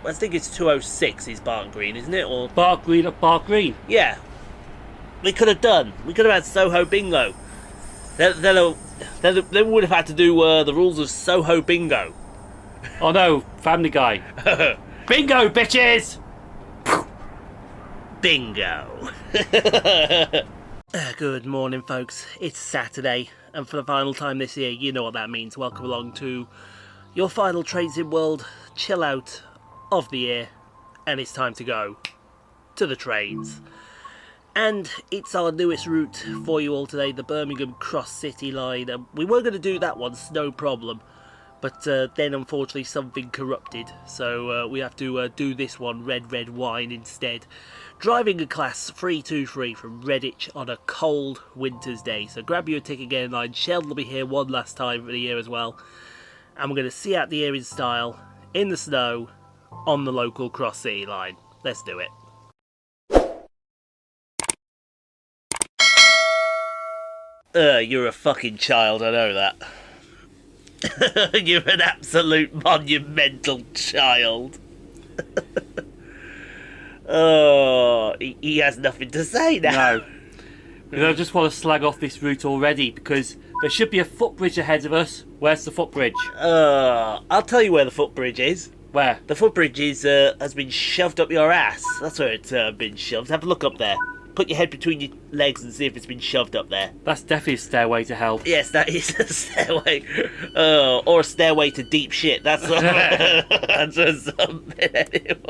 I think it's 206 is Bark Green, isn't it? Or Bark Green at Bark Green. yeah, we could have had Soho Bingo. They would have had to do the rules of Soho Bingo. Oh no, Family Guy. Bingo, bitches! Bingo. Good morning, folks. It's Saturday, and for the final time this year, you know what that means. Welcome along to your final Trains in World chill out of the year, and it's time to go to the trains. And it's our newest route for you all today, the Birmingham Cross City line. And we were going to do that once, no problem, but then unfortunately something corrupted, so we have to do this one, Red Whine, instead. Driving a class 323 from Redditch on a cold winter's day. So grab you a ticket again line. Sheldon will be here one last time for the year as well. And we're going to see out the year in style, in the snow, on the local Cross City line. Let's do it. You're a fucking child, I know that. You're an absolute monumental child. Oh, he has nothing to say now. No. Because I just want to slag off this route already, because there should be a footbridge ahead of us. Where's the footbridge? I'll tell you where the footbridge is. Where? The footbridge has been shoved up your ass. That's where it's been shoved. Have a look up there. Put your head between your legs and see if it's been shoved up there. That's definitely a stairway to hell. Yes, that is a stairway. Or a stairway to deep shit. That's something anyway.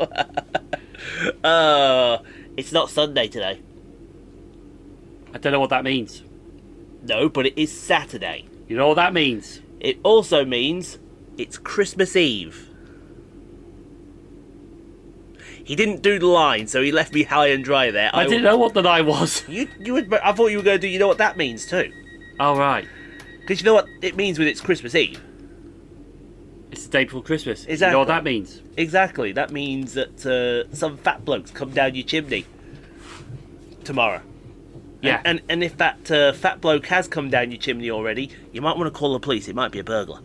It's not Sunday today. I don't know what that means. No, but it is Saturday. You know what that means? It also means it's Christmas Eve. He didn't do the line, so he left me high and dry there. I didn't know what the line was. I thought you were going to do, you know what that means too. Oh, right. Because you know what it means when it's Christmas Eve? It's the day before Christmas. Exactly. You know what that means? Exactly. That means that some fat blokes come down your chimney tomorrow. Yeah. And if that fat bloke has come down your chimney already, you might want to call the police. It might be a burglar.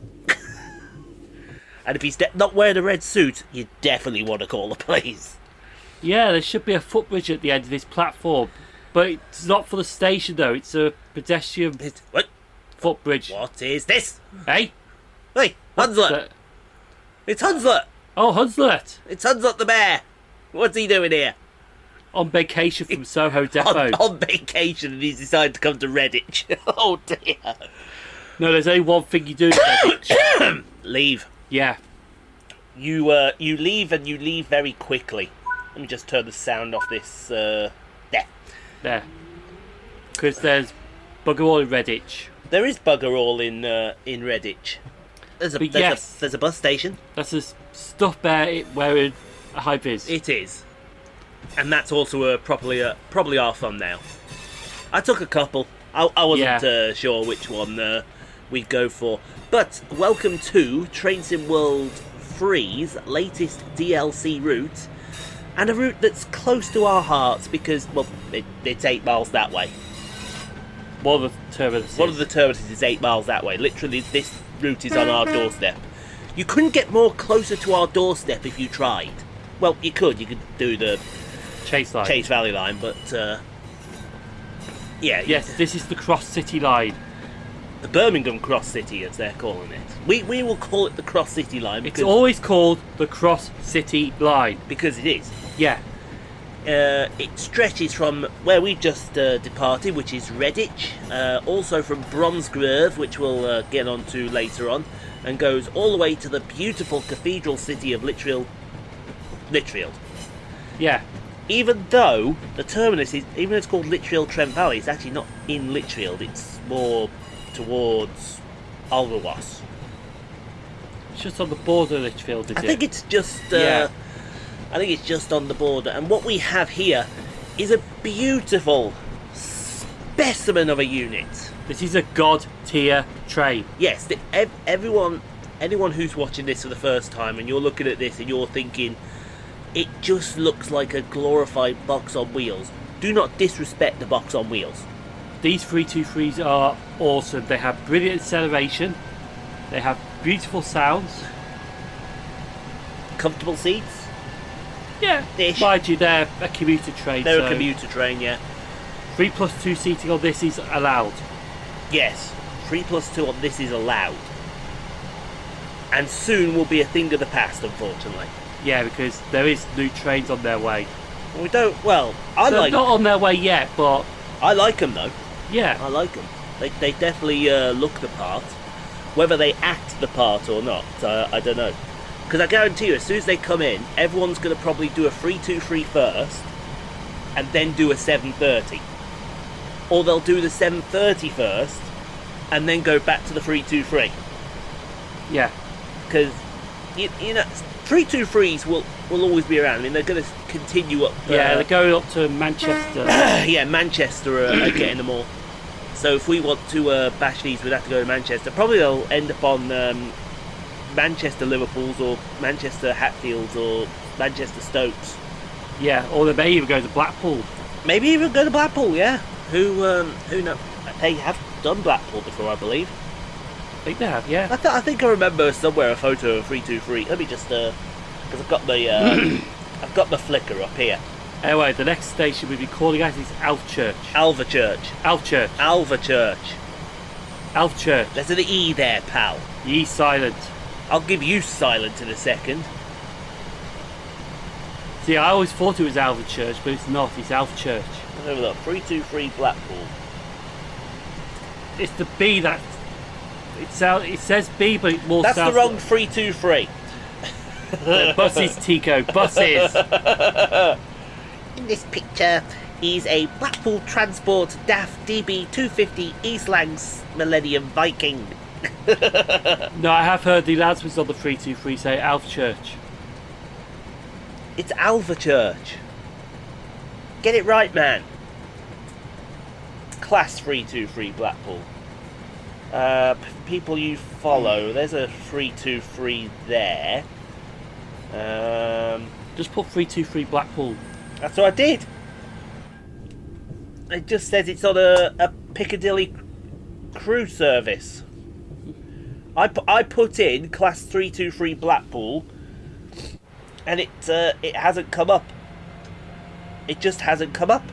And if he's not wearing a red suit, you definitely want to call the police. Yeah, there should be a footbridge at the end of this platform. But it's not for the station, though. It's a pedestrian what? Footbridge. What is this? Hey? Hey, Hunslet! It's Hunslet! Oh, Hunslet! It's Hunslet the bear! What's he doing here? On vacation from Soho Depot. On vacation, and he's decided to come to Redditch. Oh dear. No, there's only one thing you do at Redditch. Leave. Yeah. You leave, and you leave very quickly. Let me just turn the sound off this. There. Because there's bugger all in Redditch. There is bugger all in Redditch. There's a bus station. That's a stuff bear wearing a high vis. It is. And that's also probably our thumbnail. I took a couple. I wasn't sure which one we'd go for. But welcome to Trains in World 3's latest DLC route. And a route that's close to our hearts because, well, it's 8 miles that way. One of the terminuses is 8 miles that way. Literally, this route is on our doorstep. You couldn't get more closer to our doorstep if you tried. Well, you could. You could do the Chase Valley line, but yeah. Yes, this is the Cross City line. The Birmingham Cross City, as they're calling it. We will call it the Cross City line. It's always called the Cross City line. Because it is. Yeah. It stretches from where we've just departed, which is Redditch, also from Bromsgrove, which we'll get on to later on, and goes all the way to the beautiful cathedral city of Lichfield. Yeah. Even though the terminus is, even though it's called Lichfield Trent Valley, it's actually not in Lichfield, it's more towards Alderwas. It's just on the border of Lichfield, I think it's just on the border. And what we have here is a beautiful specimen of a unit. This is a god tier train. Yes, anyone who's watching this for the first time and you're looking at this and you're thinking it just looks like a glorified box on wheels, do not disrespect the box on wheels. These 323s are awesome. They have brilliant acceleration. They have beautiful sounds. Comfortable seats. Yeah. Ish. Mind you, they're a commuter train. They're so a commuter train, yeah. 3+2 seating on this is allowed. Yes, 3+2 on this is allowed. And soon will be a thing of the past, unfortunately. Yeah, because there is new trains on their way. We don't, well, I They're like not on their way yet, but I like them though. yeah. I like them. They definitely look the part. Whether they act the part or not, I don't know. Because I guarantee you, as soon as they come in, everyone's going to probably do a 323 first, and then do a 730. Or they'll do the 730 first, and then go back to the 323. Yeah. Because, you know, 323s will always be around. I mean, they're going to continue up. Yeah, they're going up to Manchester. Yeah, Manchester are getting them all. So if we want to bash these, we'd have to go to Manchester. Probably they'll end up on Manchester Liverpools or Manchester Hatfields or Manchester Stokes. Yeah, or they may even go to Blackpool. Maybe even go to Blackpool, yeah. Who knows? They have done Blackpool before, I believe. I think they have, yeah. I think I remember somewhere a photo of 323. Let me just, because I've got the I've got my flicker up here. Anyway, the next station we'll be calling at is Alvechurch. Alvechurch. Alvechurch. Alvechurch. Alvechurch. There's an E there, pal. Ye silent. I'll give you silent in a second. See, I always thought it was Alvechurch, but it's not. It's Alvechurch. Let's have a look. 323 Blackpool. It's the B that... It says B, but it more That's sounds... the wrong 323. Buses, Tico. Buses. In this picture is a Blackpool Transport DAF DB 250 East Lancs Millennium Viking. No, I have heard the announcements on the 323 say Alvechurch. It's Alvechurch. Get it right, man. Class 323 Blackpool. People you follow. There's a 323 there. Just put 323 Blackpool. That's what I did. It just says it's on a Piccadilly crew service. I put in class 323 Blackpool, and it hasn't come up. It just hasn't come up.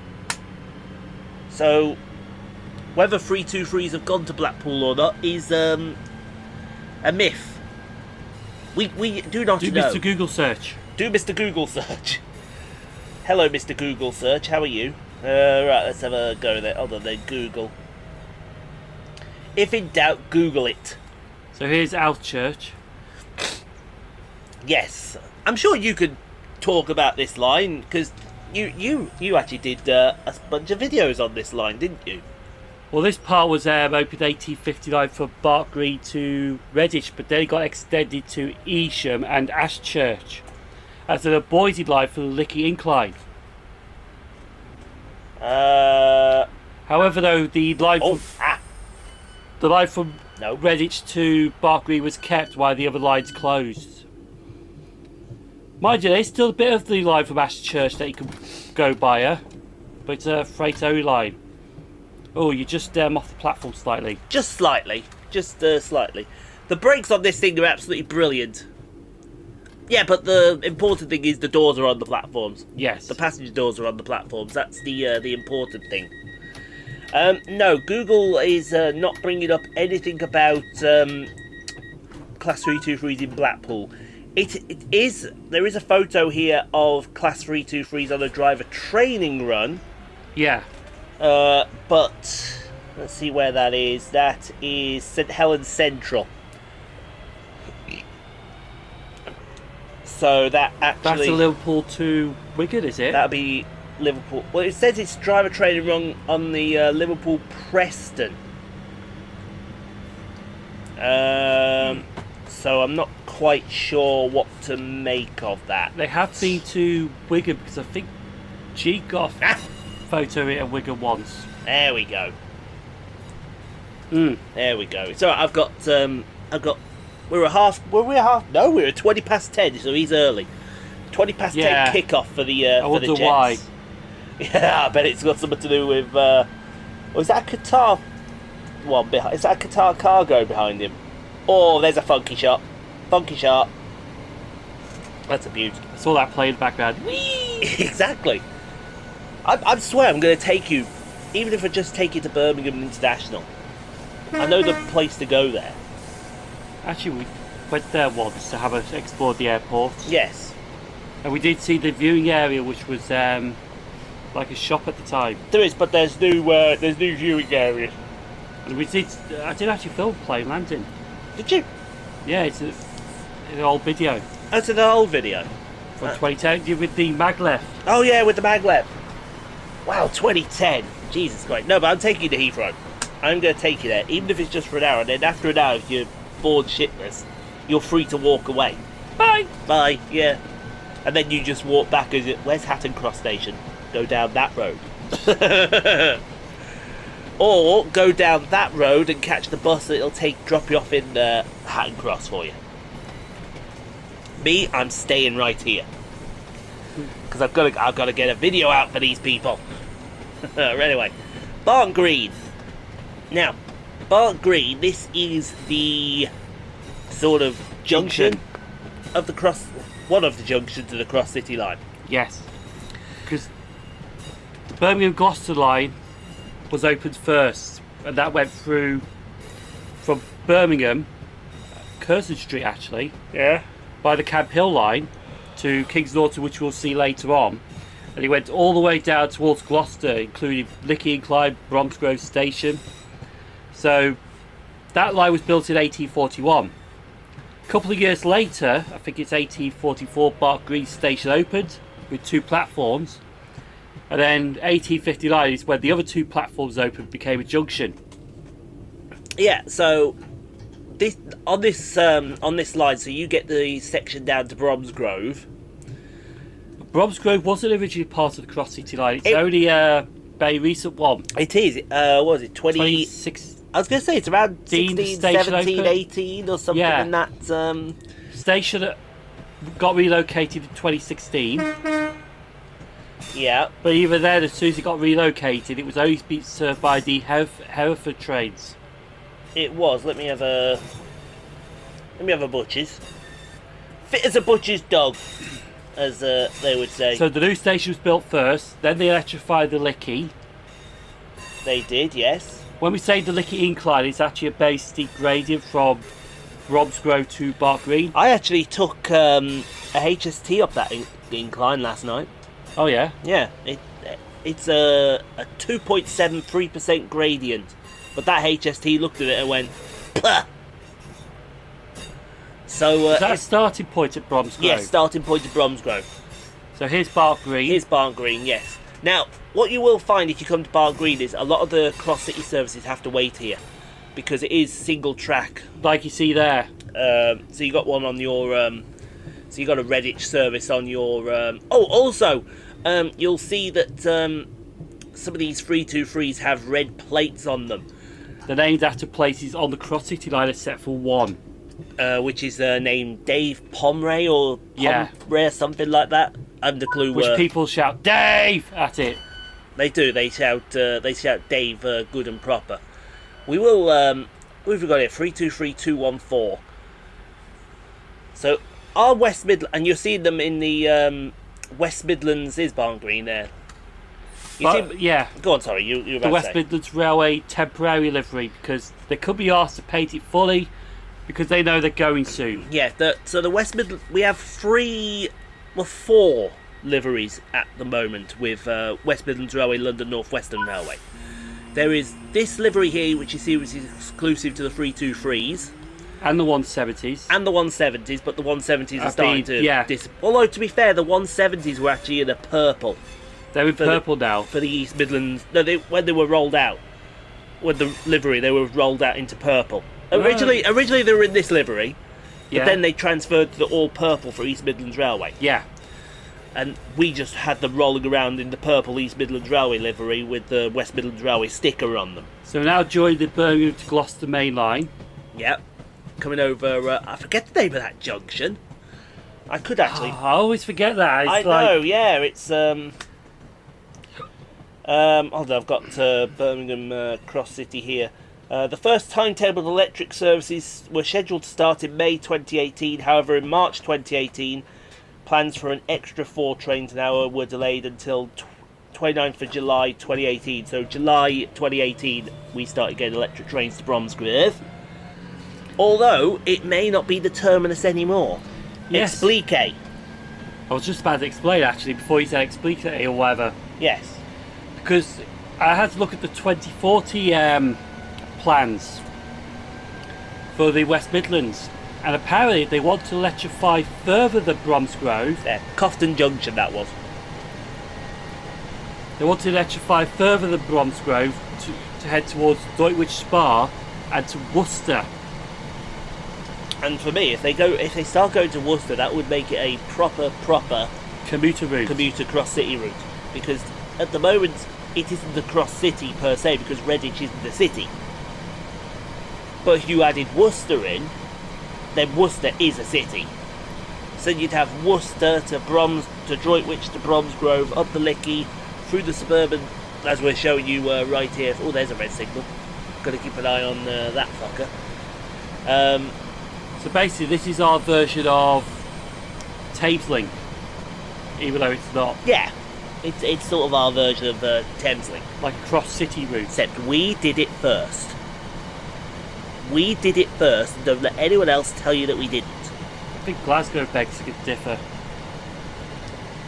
So whether 323s have gone to Blackpool or not is a myth. We do not know. Do Mr. Google search. Do Mr. Google search. Hello, Mr. Google search. How are you? Right, let's have a go there. Hold on, then Google. If in doubt, Google it. So here's Alvechurch. Yes, I'm sure you could talk about this line because you actually did a bunch of videos on this line, didn't you? Well, this part was opened 1859 from Berkeley to Redditch, but then it got extended to Evesham and Ashchurch as an Boise line for the Licky Incline. However, though, the line from No. Redditch to Berkeley was kept while the other lines closed. Mind you, there's still a bit of the line from Ashchurch that you can go by, but it's a freight-only line. Oh, you just off the platform slightly. Just slightly. Just slightly. The brakes on this thing are absolutely brilliant. Yeah, but the important thing is the doors are on the platforms. Yes. The passenger doors are on the platforms. That's the important thing. No, Google is not bringing up anything about Class 323s in Blackpool. It is. There is a photo here of Class 323s on a driver training run. Yeah. But let's see where that is. That is St Helens Central. So that actually... That's a Liverpool to Wigan, is it? That'll be Liverpool. Well, it says it's driver training run on the Liverpool Preston. So I'm not quite sure what to make of that. They have been to Wigan because I think G got a photo of it at Wigan once. There we go. There we go. So I've got. We're at 20 past 10, so he's early. 20 past 10 kickoff for the I for wonder the Jets. why. Yeah, I bet it's got something to do with. Is that a Qatar one behind? Is that a Qatar cargo behind him? Oh, there's a funky shot. Funky shot. That's a beauty. Saw that play in the background. Whee! Exactly. I swear I'm going to take you, even if I just take you to Birmingham International. I know the place to go there. Actually, we went there once to have explored the airport. Yes. And we did see the viewing area, which was like a shop at the time. There is, but there's new viewing areas. And I did actually film plane landing. Did you? Yeah, it's an old video. That's an old video. From 2010 with the maglev. Oh yeah, with the maglev. Wow, 2010. Jesus Christ. No, but I'm taking you to Heathrow. I'm going to take you there, even if it's just for an hour. And then after an hour, if you're bored shitless, you're free to walk away. Bye! Bye, yeah. And then you just walk back. Where's Hatton Cross Station? Go down that road. Or go down that road and catch the bus that'll drop you off in Hatton Cross for you. Me, I'm staying right here. Because I've got to get a video out for these people. Anyway, Barn Green. Now, Barn Green, this is the sort of junction of the cross, one of the junctions of the Cross City line. Yes. Because the Birmingham Gloucester line was opened first, and that went through from Birmingham, Curzon Street actually, Yeah. by the Camp Hill line to Kings Norton, which we'll see later on, and he went all the way down towards Gloucester, including Lickey Incline, Bromsgrove Station. So that line was built in 1841. A couple of years later, I think it's 1844, Bark Green Station opened with 2 platforms. And then 1859 is when the other 2 platforms opened, became a junction. Yeah, so on this line, so you get the section down to Bromsgrove. Bromsgrove wasn't originally part of the Cross City line. It's only a very recent one. It is. What was it? 26. I was going to say it's around 16, 17, open. 18 or something in that. Station got relocated in 2016. Yeah. But even then, as soon as it got relocated, it was only being served by the Hereford trains. It was. Let me have a butcher's. Fit as a butcher's dog, as they would say. So the new station was built first, then they electrified the Lickey. They did, yes. When we say the Lickey Incline, it's actually a very steep gradient from Bromsgrove to Bark Green. I actually took a HST up that incline last night. Oh yeah? Yeah, it's a 2.73% gradient, but that HST looked at it and went, "Puh." So is that a starting point at Bromsgrove? Yes, starting point at Bromsgrove. So here's Bark Green. Here's Barn Green, yes. Now, what you will find if you come to Barn Green is a lot of the Cross City services have to wait here because it is single track. Like you see there. So you got one on your. So you got a Redditch service on your. Also, you'll see that some of these 323s have red plates on them. They're named after places on the Cross City line except for one. Which is named Dave Pomray or Pomray, something like that. I haven't a clue. Which people shout Dave at it. They do. They shout Dave good and proper. We will. We've got it 323214. So our West Midlands, and you're seeing them in the West Midlands is Barn Green there. Yeah. Go on. Sorry, you about the West to say. Midlands Railway temporary livery because they could be asked to paint it fully because they know they're going soon. Yeah. So the West Midlands, we have 4 liveries at the moment with West Midlands Railway, London North Western Railway. There is this livery here, which you see was exclusive to the 323s. And the 170s. And the 170s, but the 170s are starting to... Yeah. Although, to be fair, the 170s were actually in a purple. They're in purple now. For the East Midlands... No, when they were rolled out, with the livery, they were rolled out into purple. Originally they were in this livery, but then they transferred to the all-purple for East Midlands Railway. Yeah. And we just had them rolling around in the purple East Midlands Railway livery with the West Midlands Railway sticker on them. So now join the Birmingham to Gloucester main line. Yep. Coming over, I forget the name of that junction. I could actually... I always forget that. I know, yeah, it's... Hold on, I've got Birmingham Cross City here. The first timetabled electric services were scheduled to start in May 2018. However, in March 2018, plans for an extra 4 trains an hour were delayed until 29th of July 2018. So July 2018 we started getting electric trains to Bromsgrove. Although it may not be the terminus anymore. Yes. Explique. I was just about to explain actually before you said explique or whatever. Yes. Because I had to look at the 2040 plans for the West Midlands, and apparently they want to electrify further than Bromsgrove. There, Cofton Junction that was. They want to electrify further than Bromsgrove to head towards Droitwich Spa and to Worcester. And for me, if they start going to Worcester, that would make it a proper Commuter route. commuter cross-city route. Because at the moment, it isn't the cross-city per se, because Redditch isn't the city. But if you added Worcester in, then Worcester is a city. So you'd have Worcester to Droitwich to Bromsgrove, up the Lickey, through the suburban, as we're showing you right here. Oh, there's a red signal. Got to keep an eye on that fucker. So basically this is our version of Thameslink, even though it's not. Yeah, it's sort of our version of Thameslink. Like a cross-city route. Except we did it first. We did it first, and don't let anyone else tell you that we didn't. I think Glasgow begs to differ.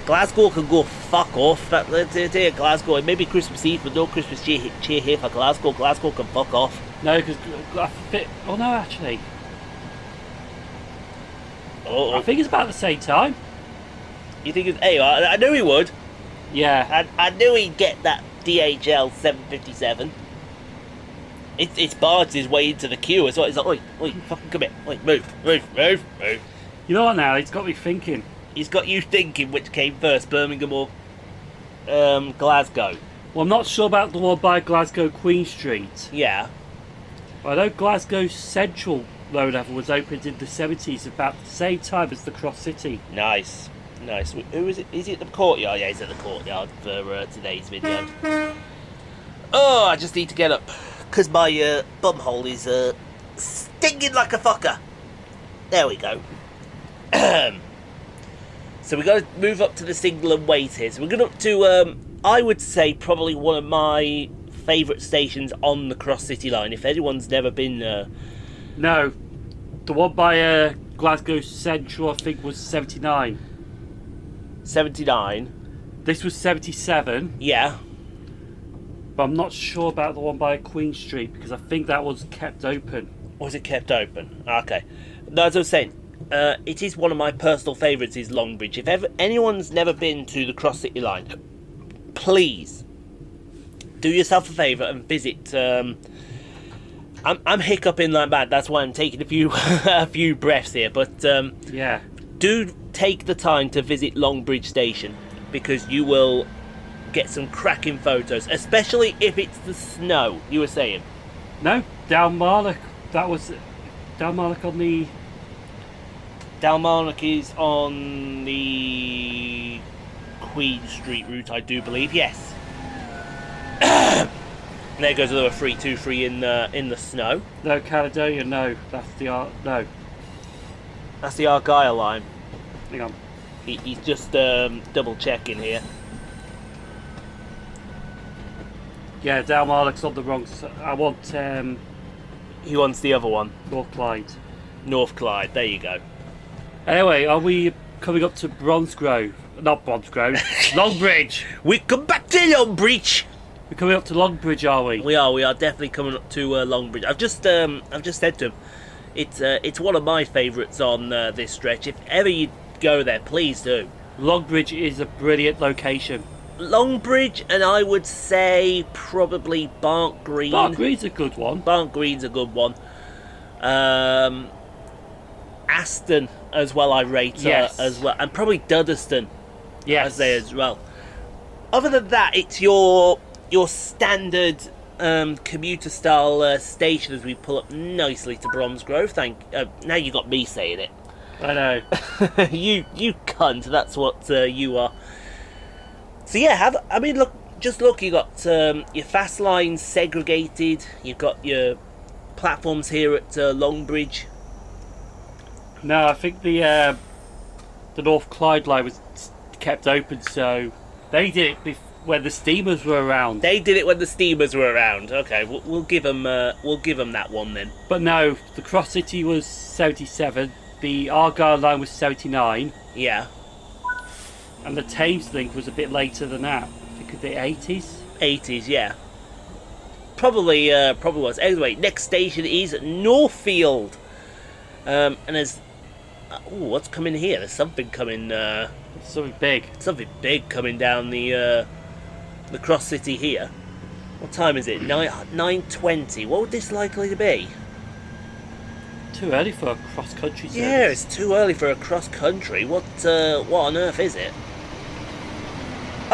Glasgow can go fuck off. Dear Glasgow, it may be Christmas Eve, but no Christmas cheer here for Glasgow. Glasgow can fuck off. No, because oh no, actually, Oh, I think it's about the same time. you think it's? Hey, I knew he would. Yeah. I knew he'd get that DHL 757. It's barged his way into the queue as well. He's like, oi, fucking come here. Oi, move. You know what now? It's got me thinking. He's got you thinking which came first, Birmingham or Glasgow. Well, I'm not sure about the one by Glasgow Queen Street. Yeah. I know Glasgow Central Low Level was opened in the 70s about the same time as the Cross City. Nice. Who is it? Is it the courtyard? Yeah, he's at the courtyard for today's video. Oh, I just need to get up because my bumhole is stinging like a fucker. There we go. So we got to move up to the signal and wait here. So we're going up to, I would say, probably one of my favourite stations on the Cross City line. If anyone's never been there. No, the one by Glasgow Central I think was 79. 79. This was 77. Yeah. But I'm not sure about the one by Queen Street because I think that was kept open. Was it kept open? Okay. No, as I was saying, it is one of my personal favourites is Longbridge. If ever anyone's never been to the Cross City line, please do yourself a favour and visit. I'm hiccuping like mad. That's why I'm taking a few a few breaths here. But Yeah. do take the time to visit Longbridge Station because you will get some cracking photos, especially if it's the snow. You were saying? No, Dalmarnock. That was Dalmarnock on the. Dalmarnock is on the Queen Street route, I do believe. Yes. And there goes another 323 in the snow. No, Caledonia. No, that's the no. That's the Argyle line. Hang on. He's just double checking here. Yeah, Dalmarnock's on the wrong side. I want He wants the other one. North Clyde. North Clyde. There you go. Anyway, are we coming up to Bromsgrove? Not Bromsgrove. Longbridge. We come back to Longbridge. We're coming up to Longbridge, are we? We are definitely coming up to Longbridge. I've just said to him, it's one of my favourites on this stretch. If ever you go there, please do. Longbridge is a brilliant location. Longbridge, and I would say probably Bark Green. Bark Green's a good one. Bark Green's a good one. Aston as well, I rate Yes. as well, and probably Duddeston. Yes. As they as well. Other than that, it's your standard commuter style station as we pull up nicely to Bromsgrove. Now you got me saying it. I know. you cunt. That's what you are. So yeah, look. You got your fast lines segregated. You've got your platforms here at Longbridge. No, I think the the North Clyde line was kept open, so they did it when the steamers were around. They did it when the steamers were around. Okay, we'll give them that one then. But no, the Cross City was 77, the Argyle line was 79, Yeah, and the Thames link was a bit later than that. I think the 80s. 80s. Yeah, probably was. Anyway, next station is Northfield, and there's what's coming here? There's something coming. Something big. Something big coming down the Cross City here. What time is it? 9:20. What would this likely to be? Too early for a cross-country service. Yeah, it's too early for a cross country. What on earth is it?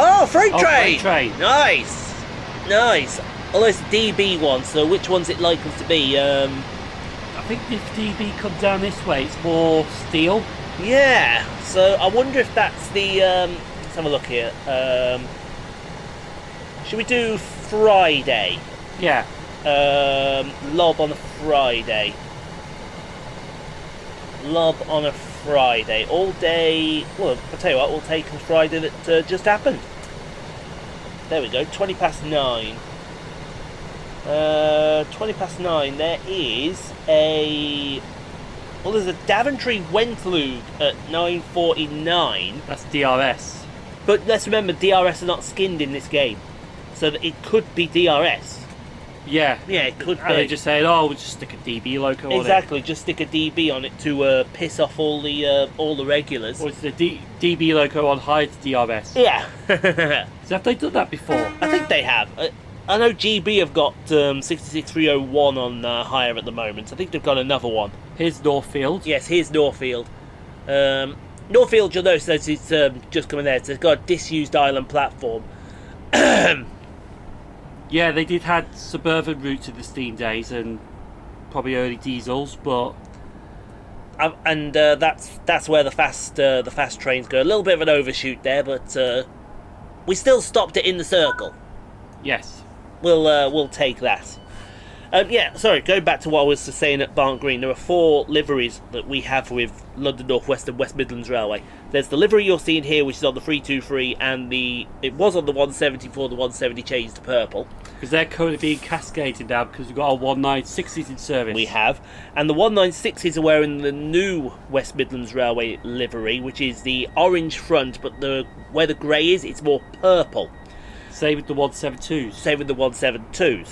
Oh, freight train! Freight train. Nice, nice. Although it's DB one, so which one's it likely to be? I think if DB comes down this way, it's more steel. Yeah. So I wonder if that's the. Let's have a look here. Should we do Friday? Yeah. Lob on a Friday. Lob on a Friday. All day. Well, I'll tell you what, we'll take the Friday that just happened. There we go, 20 past 9. 20 past 9, there is a... Well, there's a Daventry Wentloog at 9:49. That's DRS. But let's remember, DRS are not skinned in this game. So that it could be DRS. Yeah. Yeah, it could And be. they just saying, oh, we'll just stick a DB loco on it. Exactly, just stick a DB on it to piss off all the regulars. Or it's the DB loco on high DRS. Yeah. So have they done that before? I think they have. I know GB have got 66301 on hire at the moment. I think they've got another one. Here's Northfield. Yes, here's Northfield. Northfield, you'll notice that it's just coming there. It's got a disused island platform. Yeah, they did had suburban routes in the steam days and probably early diesels, but And that's where the fast trains go. A little bit of an overshoot there, but we still stopped it in the circle. yes. We'll take that. Yeah, sorry, going back to what I was saying at Barnt Green, there are 4 liveries that we have with London North West and West Midlands Railway. There's the livery you're seeing here, which is on the 323, and it was on the 170 before the 170 changed to purple. Because they're currently being cascaded now because we've got our 196s in service. We have. And the 196s are wearing the new West Midlands Railway livery, which is the orange front, but where the grey is, it's more purple. Same with the 172s. Same with the 172s.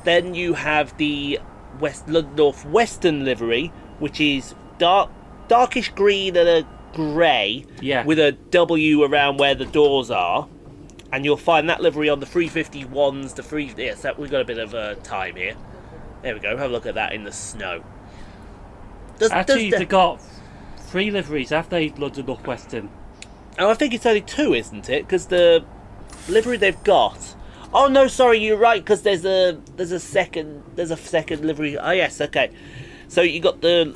Then you have the London North Western livery, which is darkish green and a grey, Yeah. with a W around where the doors are. And you'll find that livery on the 351s, yes, we've got a bit of time here. There we go, have a look at that in the snow. Actually, they got 3 liveries, have they, London North Western? Oh, I think it's only 2, isn't it? Because the livery they've got... Oh no, sorry, you're right. Because there's a second livery. Oh yes, okay. So you got the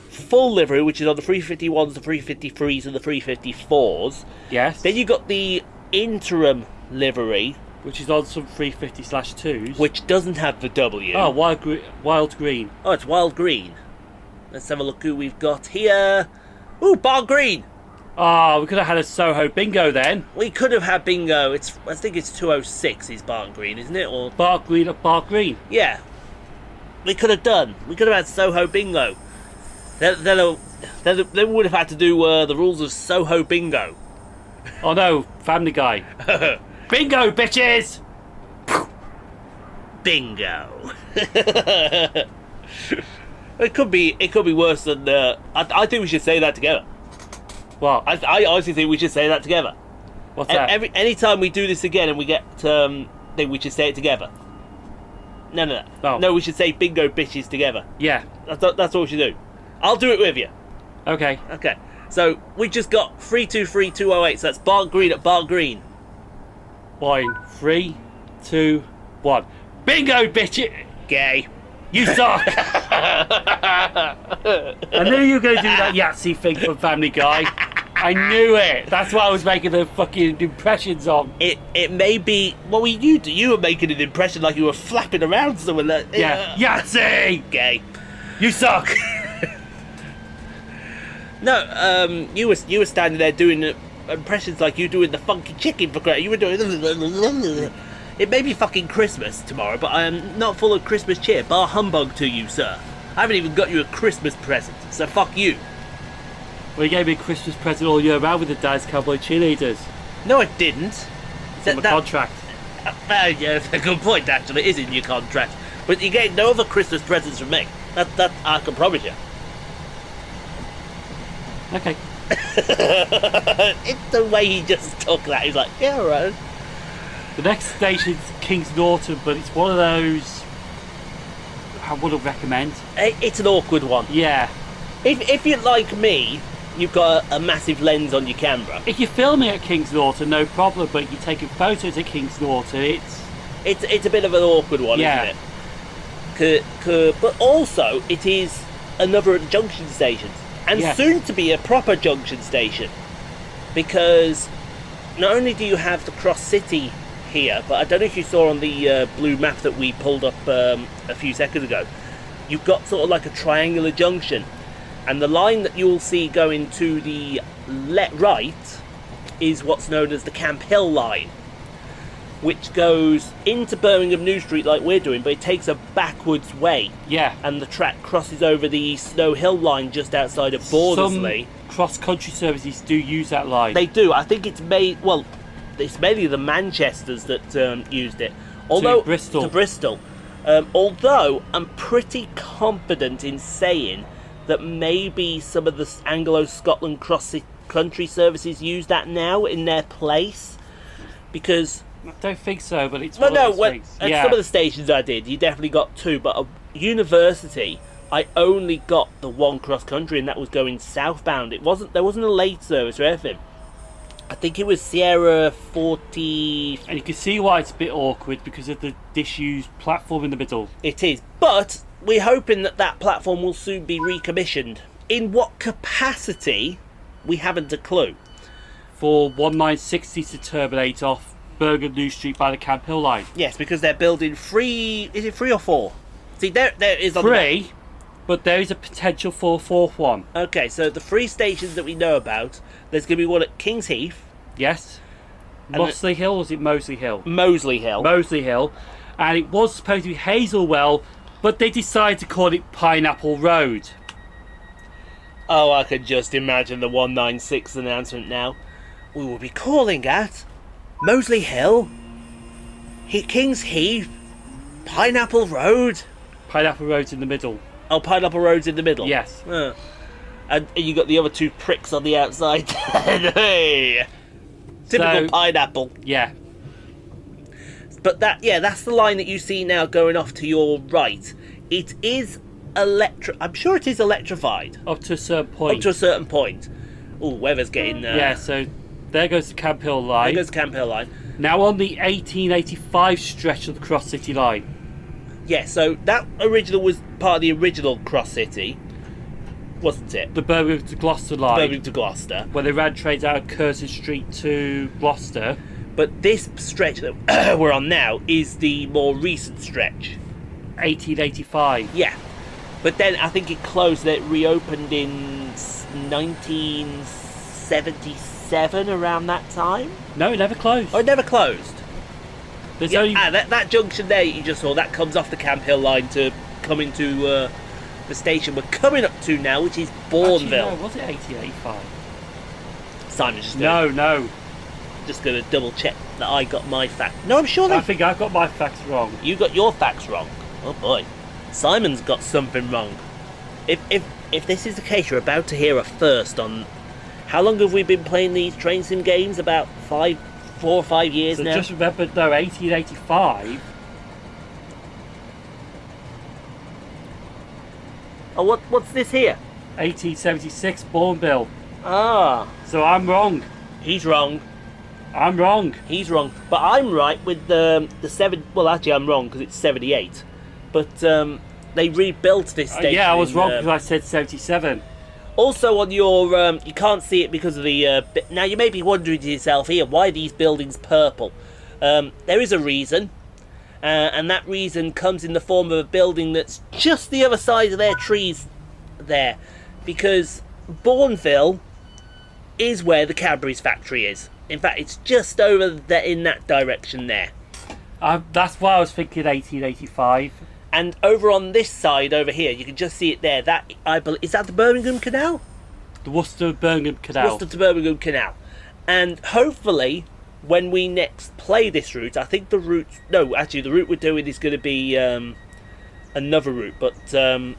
full livery, which is on the 351s, the 353s, and the 354s. Yes. Then you got the interim livery, Which is on some 350/2s. which doesn't have the W. Oh, wild green. Oh, it's wild green. Let's have a look who we've got here. Ooh, Barnt Green. Oh, we could have had a Soho bingo then. We could have had bingo. I think it's 206 is Barnt Green, isn't it? Or Bark green at Bark green. yeah, we could have done. We could have had Soho bingo. Then we would have had to do the rules of Soho bingo. Oh no, Family Guy. Bingo, bitches! Bingo. It could be worse than. I think we should say that together. What? I honestly think we should say that together. What's that? Anytime we do this again and we get, think we should say it together. No. Oh. No, we should say bingo bitches together. Yeah. That's what we should do. I'll do it with you. Okay. Okay. So we just got 323-208. So that's Barnt Green at Barnt Green. Whine. 3, 2, 1. Bingo, bitches! Gay. You suck! I knew you were going to do that Yahtzee thing from Family Guy. I knew it. That's what I was making the fucking impressions on. It may be. Well, you were making an impression like you were flapping around somewhere. Like, Yeah. Yahtzee! Gay. You suck! No, you were standing there doing impressions like you doing the funky chicken for credit. You were doing. It may be fucking Christmas tomorrow, but I am not full of Christmas cheer. Bar humbug to you, sir. I haven't even got you a Christmas present, so fuck you. Well, you gave me a Christmas present all year round with the Dallas Cowboy cheerleaders. No, I didn't. It's in my contract. Yeah, that's a good point, actually. It is in your contract. But you get no other Christmas presents from me. That I can promise you. Okay. It's the way he just took that. He's like, yeah, all right. The next station's Kings Norton, but it's one of those I wouldn't recommend. It's an awkward one. Yeah. If you're like me, you've got a massive lens on your camera. If you're filming at Kings Norton, no problem, but you're taking photos at Kings Norton, it's a bit of an awkward one, yeah. Isn't it? But also, it is another at the junction stations. And yeah. soon to be a proper junction station. Because not only do you have the Cross City here, but I don't know if you saw on the blue map that we pulled up a few seconds ago, you've got sort of like a triangular junction. And the line that you'll see going to the right is what's known as the Camp Hill line, which goes into Birmingham New Street like we're doing, but it takes a backwards way. Yeah. And the track crosses over the Snow Hill line just outside of Bordersley. Some cross-country services do use that line. They do. I think it's mainly the Manchesters that used it. Although, to Bristol. Although I'm pretty confident in saying that maybe some of the Anglo-Scotland cross-country services use that now in their place, because I don't think so, but it's at yeah. some of the stations I did, you definitely got two, but at university I only got the one cross-country, and that was going southbound. There wasn't a late service or anything. I think it was Sierra 40... And you can see why it's a bit awkward because of the disused platform in the middle. It is, but we're hoping that platform will soon be recommissioned. In what capacity, we haven't a clue. For 1960s to terminate off Birmingham New Street by the Camp Hill line. Yes, because they're building is it 3 or 4? See, there is on 3, but there is a potential for a 4th one. Okay, so the 3 stations that we know about, there's going to be one at Kings Heath. Yes. Mosley Hill, or was it Mosley Hill? Mosley Hill. Mosley Hill. And it was supposed to be Hazelwell, but they decided to call it Pineapple Road. Oh, I can just imagine the 196 announcement now. We will be calling at Mosley Hill, Kings Heath, Pineapple Road. Pineapple Road's in the middle. Oh, Pineapple Road's in the middle? Yes. And you got the other 2 pricks on the outside. Hey! Typical pineapple. Yeah. But that's the line that you see now going off to your right. It is I'm sure it is electrified. Up to a certain point. Up to a certain point. Oh, weather's getting... Yeah, so there goes the Camp Hill line. There goes the Camp Hill line. Now on the 1885 stretch of the Cross City line. Yeah, so that original was part of the original Cross City, wasn't it? The Birmingham to Gloucester line. Birmingham to Gloucester. Where they ran trains out of Curzon Street to Gloucester. But this stretch that we're on now is the more recent stretch. 1885. Yeah. But then I think it closed, it reopened in 1977, around that time? No, it never closed. Oh, it never closed? There's yeah, only... that junction there you just saw, that comes off the Camp Hill line to come into the station we're coming up to now, which is Bourneville. Actually, no, was it 1885? Simon's just No. Just going to double check that I got my fact. No, I'm sure I think I've got my facts wrong. You got your facts wrong. Oh boy. Simon's got something wrong. If this is the case, you're about to hear a first on... How long have we been playing these train sim games? About 4 or 5 years so now? Just remember, no, 1885... Oh, what's this here? 1876 Bourneville. Ah. So I'm wrong. He's wrong. I'm wrong. He's wrong. But I'm right with the 7... Well, actually, I'm wrong because it's 78. But they rebuilt this station. Yeah, I was wrong because I said 77. Also on your... you can't see it because of the... now, you may be wondering to yourself here, why are these buildings purple? There is a reason. And that reason comes in the form of a building that's just the other side of their trees there. Because Bourneville is where the Cadbury's factory is. In fact, it's just over there in that direction there. That's why I was thinking 1885. And over on this side over here, you can just see it there. That, I believe, is that the Birmingham Canal? The Worcester-Birmingham Canal. Worcester to Birmingham Canal. And hopefully, when we next play this route, I think the route... No, actually, the route we're doing is going to be another route. But the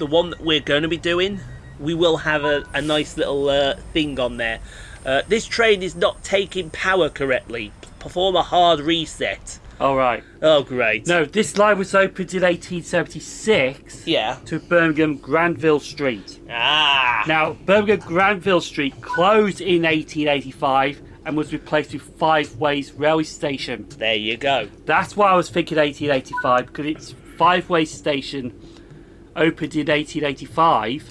one that we're going to be doing, we will have a nice little thing on there. This train is not taking power correctly. Perform a hard reset. Oh, right. Oh, great. No, this line was opened in 1876 Yeah. to Birmingham Granville Street. Ah. Now, Birmingham Granville Street closed in 1885 and was replaced with Five Ways Railway Station. There you go. That's why I was thinking 1885, because it's Five Ways Station opened in 1885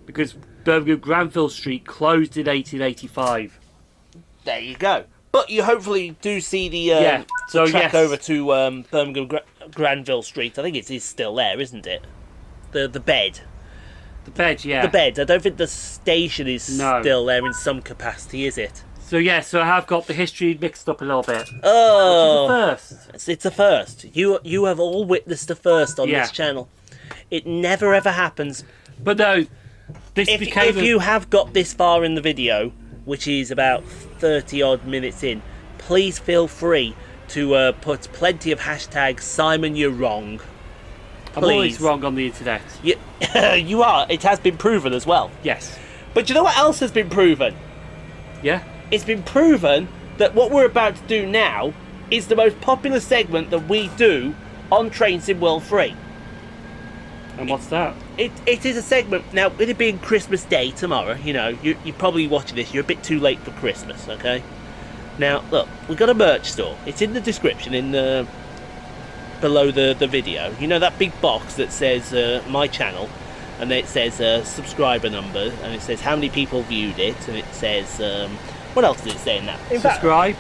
because Birmingham Granville Street closed in 1885. There you go. But you hopefully do see the track over to Birmingham Granville Street. I think it is still there, isn't it? The bed. The bed, yeah. The bed. I don't think the station is still there in some capacity, is it? So yeah, so I have got the history mixed up a little bit. Oh, which is a first. It's a first. You have all witnessed a first on this channel. It never ever happens. But no, if you have got this far in the video, which is about 30 odd minutes in, please feel free to put plenty of hashtags Simon you're wrong. Please. I'm always wrong on the internet. You are. It has been proven as well. Yes. But you know what else has been proven? Yeah? It's been proven that what we're about to do now is the most popular segment that we do on Train Sim World 3. And what's that? It is a segment. Now, with it being Christmas Day tomorrow, you know, you're probably watching this, you're a bit too late for Christmas, okay? Now, look, we've got a merch store. It's in the description, below the video. You know that big box that says my channel, and then it says subscriber number, and it says how many people viewed it, and it says, what else does it say in that? Subscribe.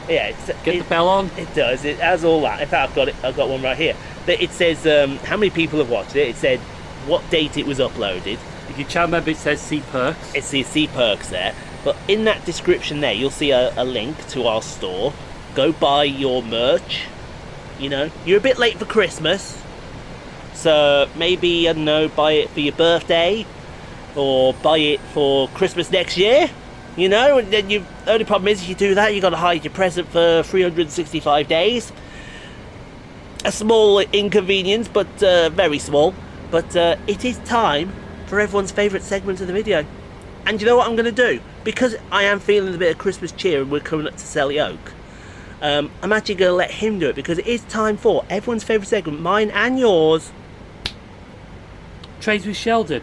Yeah, Get the bell on. It does. It has all that. In fact, I've got one right here. It says how many people have watched it. It said what date it was uploaded. If you channel member, it says see perks. It says see perks there. But in that description there, you'll see a link to our store. Go buy your merch. You know, you're a bit late for Christmas, so maybe, I don't know, buy it for your birthday, or buy it for Christmas next year. You know, and then the only problem is if you do that, you've got to hide your present for 365 days. A small inconvenience, but very small. But it is time for everyone's favourite segment of the video. And you know what I'm going to do? Because I am feeling a bit of Christmas cheer and we're coming up to Selly Oak, I'm actually going to let him do it, because it is time for everyone's favourite segment, mine and yours. Trains with Sheldon.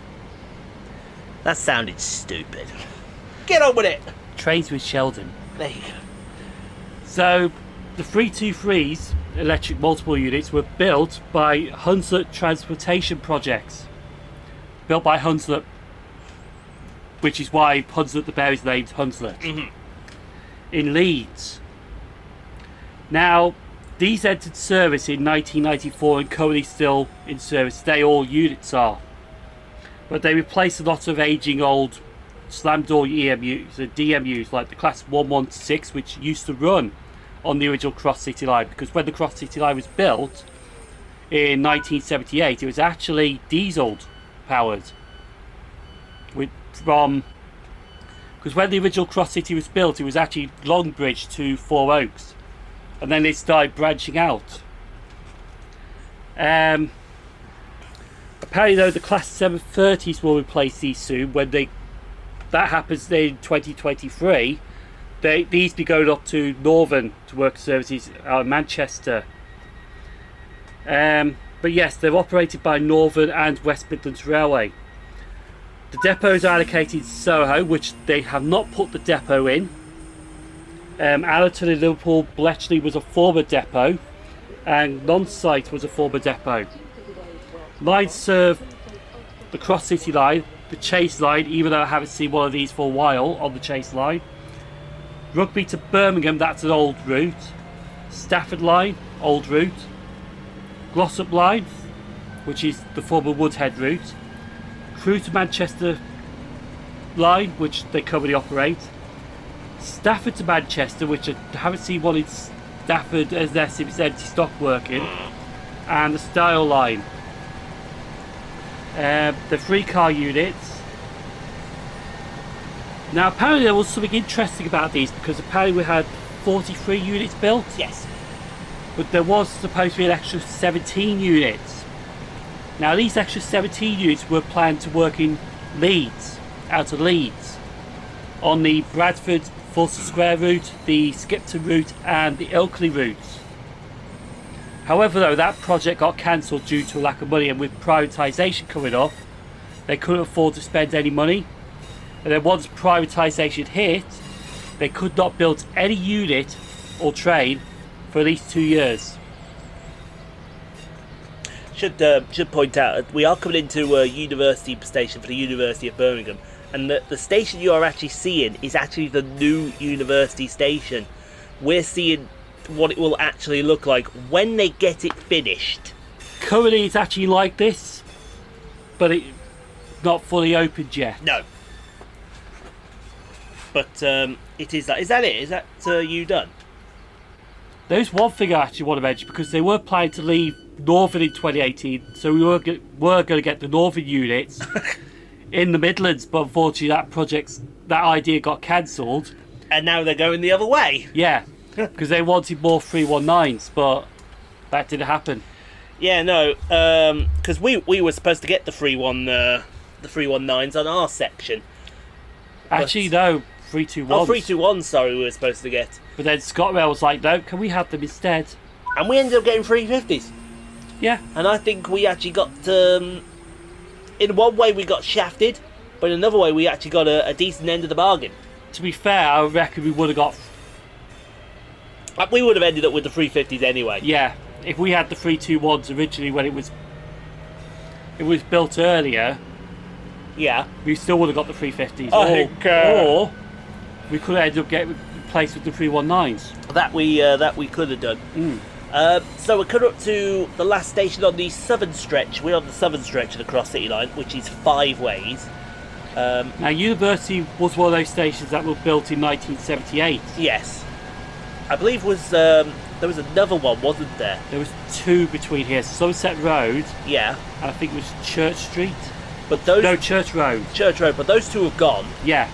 That sounded stupid. Get on with it. Trains with Sheldon. There you go. So, the 323s, electric multiple units, were built by Hunslet Transportation Projects. Built by Hunslet, which is why Hunslet the Bear is named Hunslet. In Leeds. Now, these entered service in 1994 and currently still in service. They all units are. But they replaced a lot of aging old slam door EMUs and DMUs, like the Class 116, which used to run on the original Cross City Line, because when the Cross City Line was built in 1978, it was actually diesel powered. Because when the original Cross City was built, it was actually Longbridge to Four Oaks, and then they started branching out. Apparently, though, the Class 730s will replace these soon. When that happens in 2023, these be going up to Northern to work services out of Manchester. But yes, they're operated by Northern and West Midlands Railway. The depots are allocated Soho, which they have not put the depot in. Allerton and Liverpool Bletchley was a former depot, and Non-Site was a former depot. Lines serve the Cross City Line, the Chase Line, even though I haven't seen one of these for a while on the Chase Line. Rugby to Birmingham, that's an old route. Stafford Line, old route. Glossop Line, which is the former Woodhead route. Crewe to Manchester line, which they currently operate. Stafford to Manchester, which I haven't seen one in Stafford as their it's empty stock working. And the Style line. The 3-car units. Now apparently there was something interesting about these, because apparently we had 43 units built. Yes. But there was supposed to be an extra 17 units. Now these extra 17 units were planned to work in Leeds, out of Leeds, on the Bradford Fulton Square route, the Skipton route and the Ilkley routes. However though, that project got cancelled due to a lack of money, and with privatisation coming up, they couldn't afford to spend any money. And then once privatisation hit, they could not build any unit or train for at least 2 years. Should point out, we are coming into a university station for the University of Birmingham, and the station you are actually seeing is actually the new university station. We're seeing what it will actually look like when they get it finished. Currently it's actually like this, but it's not fully opened yet. No. But it is that. Is that it? Is that you done? There's one thing I actually want to mention, because they were planning to leave Northern in 2018, so we were going to get the Northern units in the Midlands, but unfortunately that idea got cancelled. And now they're going the other way. Yeah, because they wanted more 319s, but that didn't happen. Yeah, no, because we were supposed to get the 319s on our section. Actually, no, 321s. Oh, 321s, sorry, we were supposed to get. But then ScotRail was like, no, can we have them instead? And we ended up getting 350s. Yeah. And I think we actually got, in one way we got shafted, but in another way we actually got a decent end of the bargain. To be fair, I reckon we would have got... We would have ended up with the 350s anyway. Yeah, if we had the 321s originally when it was built earlier, yeah, we still would have got the 350s. Or we could have ended up getting replaced with the 319s. That we could have done. So we're coming up to the last station on the southern stretch. We're on the southern stretch of the Cross City Line, which is 5 ways. Now, University was one of those stations that were built in 1978. Yes. I believe there was another one, wasn't there? There was 2 between here. Somerset Road. Yeah. And I think it was Church Street. But those... No, Church Road. Church Road, but those 2 have gone. Yeah.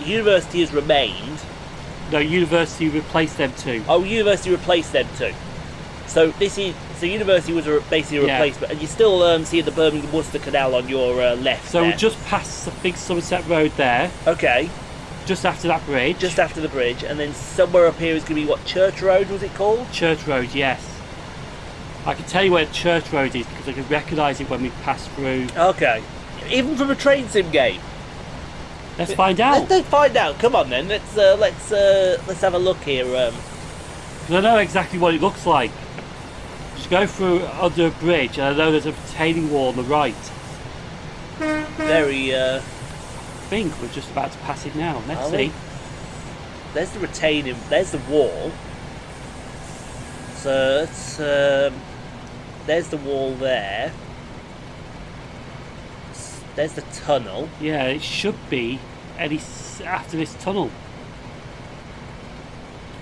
University has remained. No, University replaced them 2. Oh, University replaced them 2. So University was basically a replacement, and you still see the Birmingham Worcester Canal on your left. So there. we're just past the big Somerset Road there. Okay. Just after that bridge. Just after the bridge, and then somewhere up here is going to be what, Church Road was it called? Church Road, yes. I can tell you where Church Road is because I can recognise it when we pass through. Okay. Even from a train sim game. Let's find out. Let's find out. Come on then. Let's have a look here. Because I know exactly what it looks like. Just go through under a bridge, and I know there's a retaining wall on the right. Very. I think we're just about to pass it now. Let's see. There's the retaining. There's the wall. So it's there's the wall there. There's the tunnel. Yeah, it should be after this tunnel.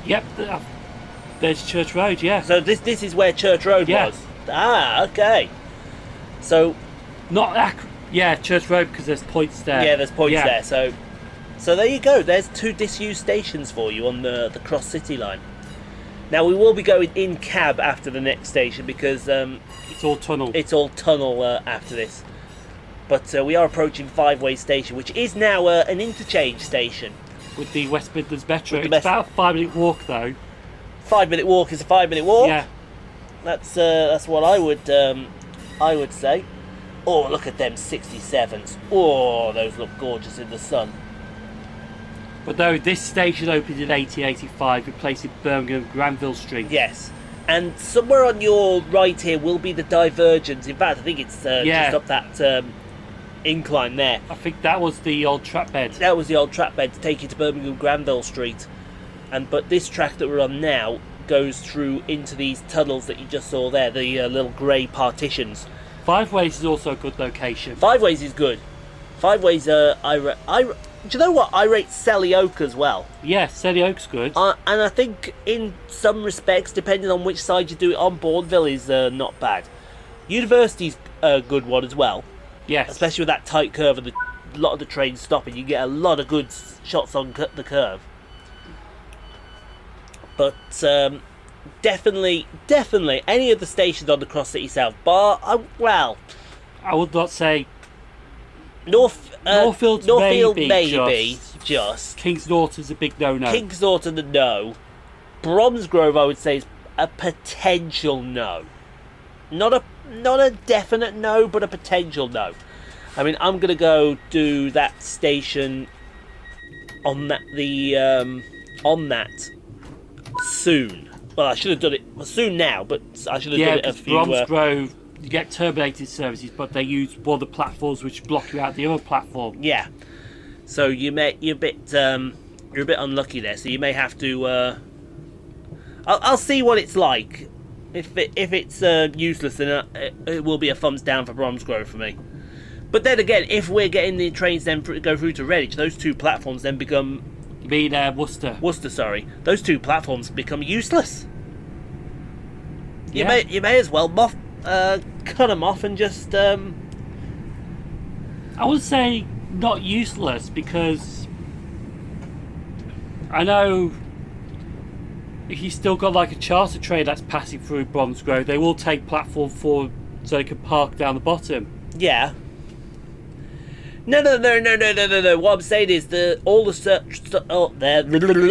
Yep, there's Church Road. Yeah. So this is where Church Road was. Ah, okay. So yeah, Church Road, because there's points there. Yeah, there's points there. So there you go. There's 2 disused stations for you on the Cross City Line. Now we will be going in cab after the next station because it's all tunnel. It's all tunnel after this. But we are approaching 5 Way Station, which is now an interchange station with the West Midlands Metro. It's about a 5-minute walk though. 5-minute walk is a 5-minute walk. Yeah. That's what I would say. Oh, look at them 67s. Oh, those look gorgeous in the sun. But though this station opened in 1885, replacing Birmingham Granville Street. Yes. And somewhere on your right here will be the divergence. In fact, I think it's just up that incline there. I think that was the old track bed. That was the old track bed to take you to Birmingham Granville Street. But this track that we're on now goes through into these tunnels that you just saw there, the little grey partitions. 5 Ways is also a good location. 5 Ways is good. 5 ways. Do you know what? I rate Selly Oak as well. Yeah, Selly Oak's good. And I think in some respects, depending on which side you do it on, Bourneville is not bad. University's a good one as well. Yes. Especially with that tight curve and a lot of the trains stopping. You get a lot of good shots on the curve. But definitely any of the stations on the Cross City South bar, I would not say Northfield maybe just. Kings Norton's a big no-no. Kings Norton, a no. Bromsgrove, I would say, is a potential no. Not a definite no, but a potential no. I mean, I'm gonna go do that station on that soon. Well, I should have done it soon now, but I should have done it a few. Bromsgrove, you get terminated services, but they use one of the platforms which block you out the other platform. Yeah. So you're a bit unlucky there. So you may have to. I'll see what it's like. If it's useless, then it will be a thumbs down for Bromsgrove for me. But then again, if we're getting the trains then go through to Redditch, those two platforms then become. You mean Worcester? Worcester, sorry. Those two platforms become useless. Yeah. You may as well cut them off and just. I would say not useless because I know if you still got like a charter train that's passing through Bromsgrove, they will take platform 4 so they can park down the bottom. Yeah. No. What I'm saying is all the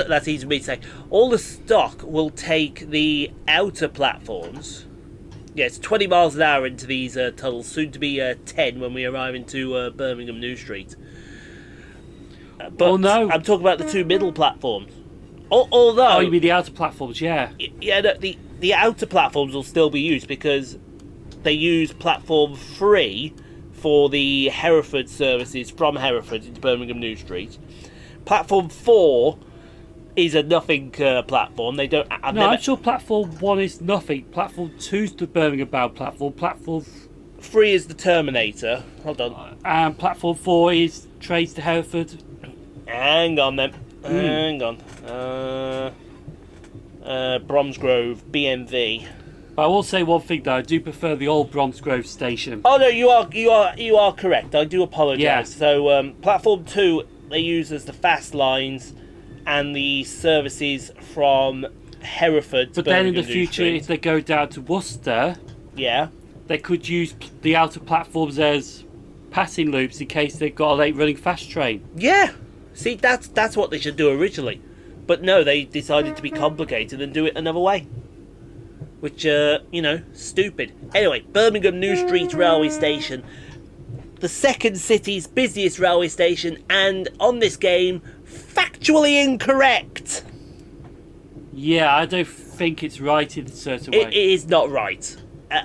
that's easy for me to say. All the stock will take the outer platforms. Yeah, it's 20 miles an hour into these tunnels, soon to be 10 when we arrive into Birmingham New Street. But no. I'm talking about the two middle platforms. Although, you mean the outer platforms? Yeah. Yeah, no, the outer platforms will still be used because they use platform 3 for the Hereford services from Hereford into Birmingham New Street. Platform 4 is a nothing platform. They don't. I'm sure platform 1 is nothing. Platform 2 is the Birmingham bound platform. Platform 3 is the Terminator. Hold on. And platform 4 is trains to Hereford. Hang on then. Hang on. Bromsgrove, BMV. But I will say one thing though, I do prefer the old Bromsgrove station. Oh no, you are correct. I do apologise. Yeah. So platform 2 they use as the fast lines and the services from Hereford to But then in Birmingham the New future, Street. if they go down to Worcester, Yeah. they could use the outer platforms as passing loops in case they've got a late running fast train. Yeah. See, that's what they should do originally. But no, they decided to be complicated and do it another way. Which, stupid. Anyway, Birmingham New Street Railway Station. The second city's busiest railway station, and on this game, factually incorrect. Yeah, I don't think it's right in a certain way. It is not right.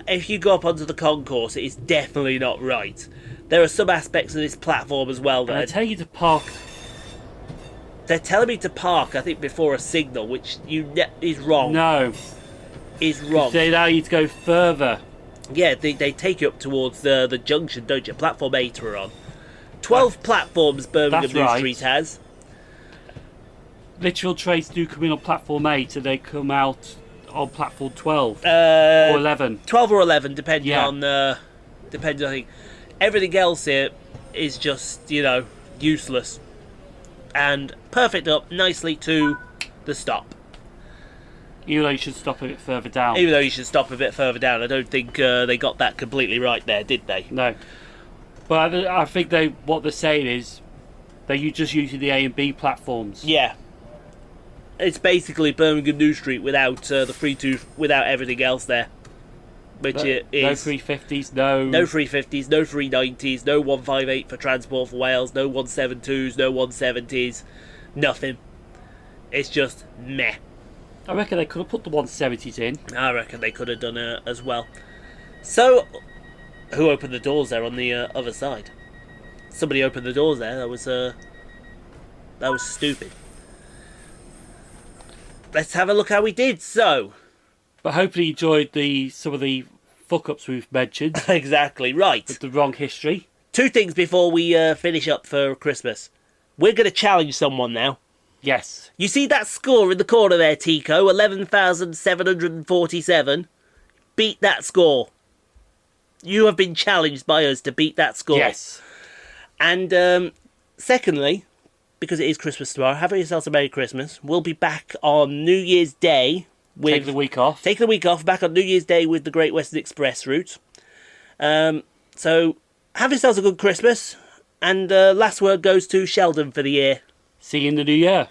If you go up onto the concourse, it is definitely not right. There are some aspects of this platform as well that I tell you to park. they're telling me to park, I think, before a signal, which is wrong. No. Is wrong. They allow you to go further. Yeah, they take you up towards the junction, don't you? Platform 8 we're on. 12 platforms Birmingham New right. Street has. Literal trains do come in on platform 8 and they come out on platform 12 Or or 11. 12 or 11, depending Yeah. on depending. I think everything else here is just useless and perfect up nicely to the stop. Even though you should stop a bit further down. Even though you should stop a bit further down, I don't think they got that completely right there, did they? No. But I think what they're saying is they're just using the A and B platforms. Yeah. It's basically Birmingham New Street without the 3-2, without everything else there. Which it is. No 350s, no. No 350s, no 390s, no 158 for Transport for Wales, no 172s, no 170s, nothing. It's just meh. I reckon they could have put the 170s in. I reckon they could have done it as well. So, who opened the doors there on the other side? Somebody opened the doors there. That was stupid. Let's have a look how we did. So, But hopefully you enjoyed some of the fuck-ups we've mentioned. exactly right. With the wrong history. Two things before we finish up for Christmas. We're going to challenge someone now. Yes. You see that score in the corner there, Tico? 11,747. Beat that score. You have been challenged by us to beat that score. Yes. And secondly, because it is Christmas tomorrow, have yourselves a Merry Christmas. We'll be back on New Year's Day. Take the week off. Take the week off, back on New Year's Day with the Great Western Express route. So have yourselves a good Christmas. And last word goes to Sheldon for the year. See you in the new year.